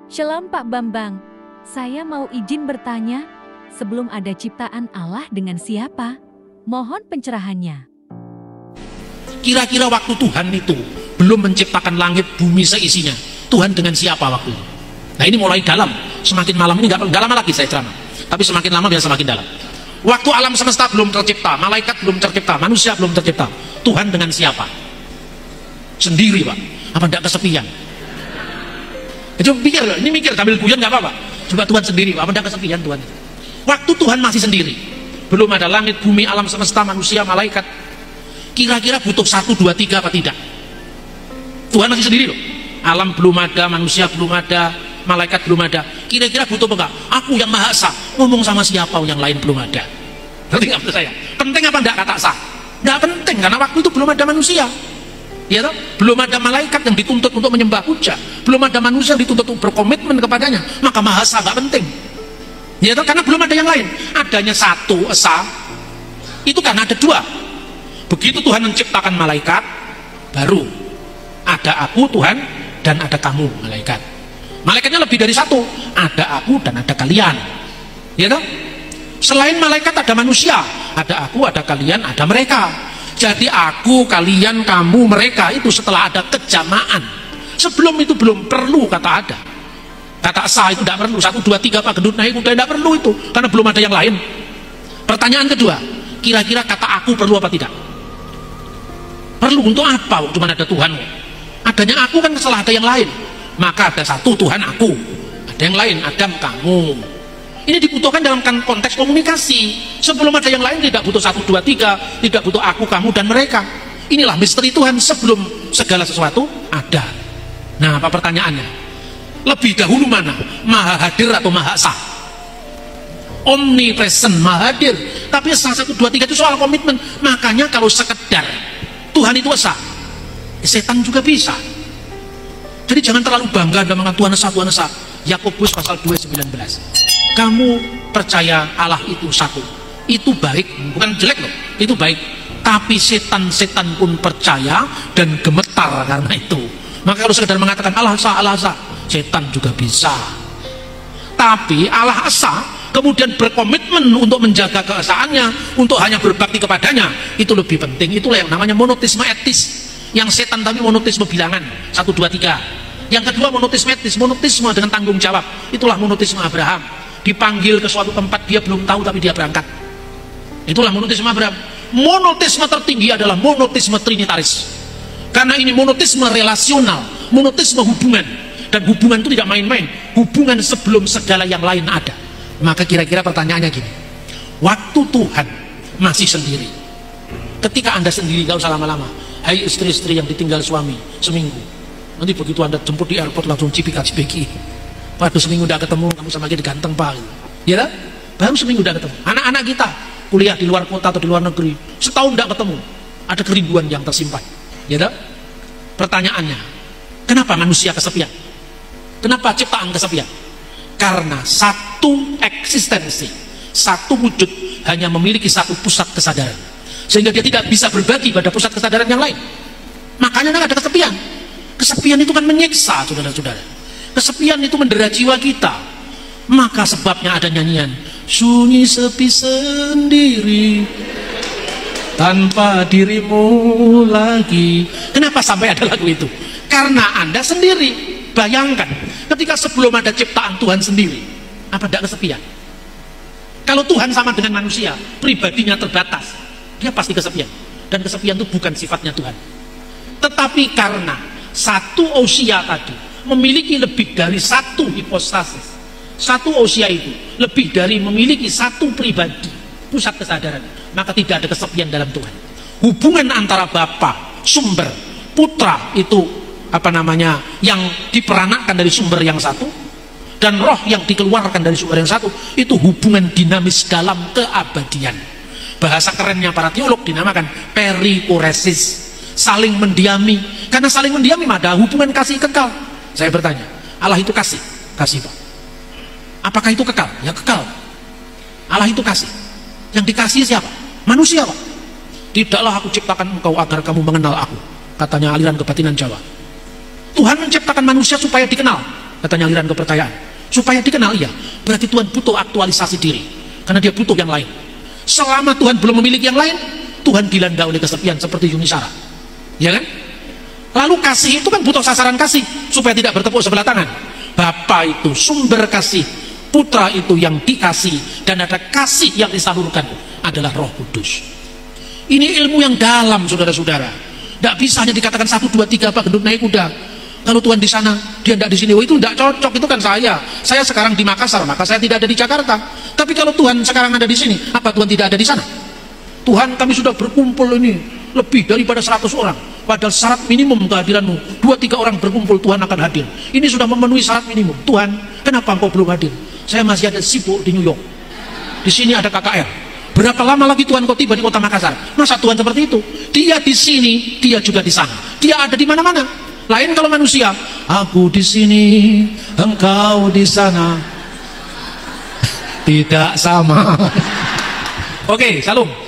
Shalom Pak Bambang, saya mau izin bertanya, sebelum ada ciptaan Allah dengan siapa? Mohon pencerahannya. Kira-kira waktu Tuhan itu belum menciptakan langit bumi seisinya, Tuhan dengan siapa waktu itu? Nah ini mulai dalam, semakin malam ini nggak lama lagi saya ceramah, tapi semakin lama biar semakin dalam. Waktu alam semesta belum tercipta, malaikat belum tercipta, manusia belum tercipta, Tuhan dengan siapa? Sendiri Pak, apa tidak kesepian? Coba pikir, ini mikir sambil guyon nggak apa-apa. Coba Tuhan sendiri, apa tidak kesepian Tuhan? Waktu Tuhan masih sendiri, belum ada langit, bumi, alam semesta, manusia, malaikat. Kira-kira butuh 1, 2, 3 apa tidak? Tuhan masih sendiri loh. Alam belum ada, manusia belum ada, malaikat belum ada. Kira-kira butuh apa enggak? Aku yang Maha Esa, ngomong sama siapa yang lain belum ada. Ngerti nggak maksud saya? Penting apa enggak kata sah? Enggak penting, karena waktu itu belum ada manusia. Ya toh? Belum ada malaikat yang dituntut untuk menyembah puja, belum ada manusia yang dituntut untuk berkomitmen kepadanya, maka Maha Esa enggak penting. Ya toh? Karena belum ada yang lain. Adanya satu Esa, itu karena ada dua. Begitu Tuhan menciptakan malaikat, baru ada aku Tuhan dan ada kamu malaikat. Malaikatnya lebih dari satu, ada aku dan ada kalian. Ya toh? Selain malaikat ada manusia, ada aku, ada kalian, ada mereka. Jadi aku, kalian, kamu, mereka itu setelah ada kejamaan. Sebelum itu belum perlu kata ada. Kata esa itu tidak perlu. 1, 2, 3 Pak gendut naik kuda tidak perlu itu, karena belum ada yang lain. Pertanyaan kedua, kira-kira kata aku perlu apa tidak? Perlu untuk apa? Cuma ada Tuhan. Adanya aku kan setelah ada yang lain. Maka ada satu Tuhan aku, ada yang lain Adam kamu. Ini dibutuhkan dalam konteks komunikasi. Sebelum ada yang lain tidak butuh 1, 2, 3, tidak butuh aku, kamu, dan mereka. Inilah misteri Tuhan sebelum segala sesuatu ada. Nah, apa pertanyaannya? Lebih dahulu mana? Maha hadir atau Maha Esa? Omnipresent, Maha hadir. Tapi Esa 1, 2, 3 itu soal komitmen. Makanya kalau sekedar Tuhan itu Esa, setan juga bisa. Jadi jangan terlalu bangga dengan Tuhan Esa, Tuhan Esa. Yakobus pasal 2:19. Kamu percaya Allah itu satu, itu baik, bukan jelek loh, itu baik. Tapi setan-setan pun percaya dan gemetar karena itu. Maka kalau sekedar mengatakan Allah Esa, setan juga bisa. Tapi Allah Esa kemudian berkomitmen untuk menjaga keesaannya, untuk hanya berbakti kepadanya, itu lebih penting. Itulah yang namanya monoteisme etis. Yang setan tapi monoteisme bilangan 1, 2, 3. Yang kedua monoteisme etis, monoteisme dengan tanggung jawab. Itulah monoteisme Abraham. Dipanggil ke suatu tempat dia belum tahu tapi dia berangkat. Itulah monoteisme Abraham. Monoteisme tertinggi adalah monoteisme trinitaris. Karena ini monoteisme relasional, monoteisme hubungan. Dan hubungan itu tidak main-main. Hubungan sebelum segala yang lain ada. Maka kira-kira pertanyaannya gini, waktu Tuhan masih sendiri, ketika Anda sendiri, gak usah lama-lama. Hai istri-istri yang ditinggal suami seminggu, nanti begitu Anda jemput di airport langsung cipika-cipiki. Waduh, seminggu udah ketemu, kamu sama dia ganteng Pak. Ya kan? Baru seminggu udah ketemu. Anak-anak kita kuliah di luar kota atau di luar negeri, setahun udah ketemu, ada kerinduan yang tersimpan. Ya kan? Pertanyaannya, kenapa manusia kesepian? Kenapa ciptaan kesepian? Karena satu eksistensi, satu wujud hanya memiliki satu pusat kesadaran, sehingga dia tidak bisa berbagi pada pusat kesadaran yang lain. Makanya ada kesepian. Kesepian itu kan menyiksa, saudara-saudara. Kesepian itu mendera jiwa kita. Maka sebabnya ada nyanyian sunyi sepi sendiri tanpa dirimu lagi. Kenapa sampai ada lagu itu? Karena Anda sendiri. Bayangkan ketika sebelum ada ciptaan Tuhan sendiri, apa tidak kesepian? Kalau Tuhan sama dengan manusia, pribadinya terbatas, dia pasti kesepian. Dan kesepian itu bukan sifatnya Tuhan. Tetapi karena satu ousia tadi memiliki lebih dari satu hipostasis, satu ousia itu lebih dari memiliki satu pribadi, pusat kesadaran, maka tidak ada kesepian dalam Tuhan. Hubungan antara Bapa, sumber, putra itu apa namanya, yang diperanakkan dari sumber yang satu, dan roh yang dikeluarkan dari sumber yang satu, itu hubungan dinamis dalam keabadian. Bahasa kerennya para teolog dinamakan perikoresis, saling mendiami. Karena saling mendiami ada hubungan kasih kekal. Saya bertanya, Allah itu kasih? Kasih Pak. Apakah itu kekal? Ya kekal. Allah itu kasih. Yang dikasih siapa? Manusia Pak. Tidaklah aku ciptakan engkau agar kamu mengenal aku, katanya aliran kebatinan Jawa. Tuhan menciptakan manusia supaya dikenal. katanya aliran kepercayaan. Supaya dikenal, iya. Berarti Tuhan butuh aktualisasi diri. Karena dia butuh yang lain. Selama Tuhan belum memiliki yang lain, Tuhan dilanda oleh kesepian seperti Yunisara. Ya kan? Lalu kasih itu kan butuh sasaran kasih supaya tidak bertepuk sebelah tangan. Bapa itu sumber kasih, Putra itu yang dikasih, dan ada kasih yang disalurkan adalah Roh Kudus. Ini ilmu yang dalam, saudara-saudara. Tidak bisa hanya dikatakan 1, 2, 3 Pak Gendut naik kuda. Kalau Tuhan di sana, dia tidak di sini. Oh, itu tidak cocok, itu kan saya. Saya sekarang di Makassar, maka saya tidak ada di Jakarta. Tapi kalau Tuhan sekarang ada di sini, apa Tuhan tidak ada di sana? Tuhan, kami sudah berkumpul ini lebih daripada 100 orang. Padahal syarat minimum kehadiranmu 2-3 orang berkumpul, Tuhan akan hadir. Ini sudah memenuhi syarat minimum. Tuhan, kenapa engkau belum hadir? Saya masih ada sibuk di New York. Di sini ada KKR. Berapa lama lagi Tuhan kau tiba di kota Makassar? Masa Tuhan seperti itu? Dia di sini, dia juga di sana. Dia ada di mana-mana. Lain kalau manusia, aku di sini, engkau di sana. Tidak sama. Oke, salam.